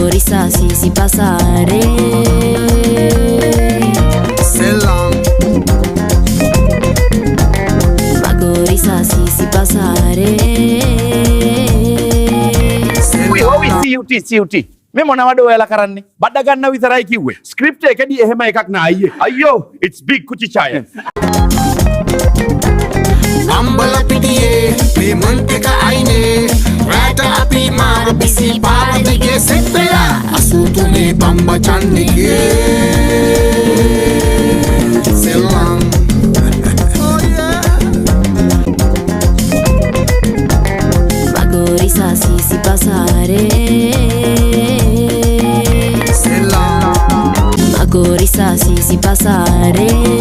risasi si passare. Selam. Mago risasi si passare. Wii wawi CUT memo na wado yala karanni badda ganna witaray kiwe script e kadi e hema e kak na ayyo it's big Kuchi Chaya Ambala pidiye me mantika aine rata api mar bisi par dige sepela asutu me bamba chandige Selam. Mago risasi si passare. Selam. Mago risasi si passare.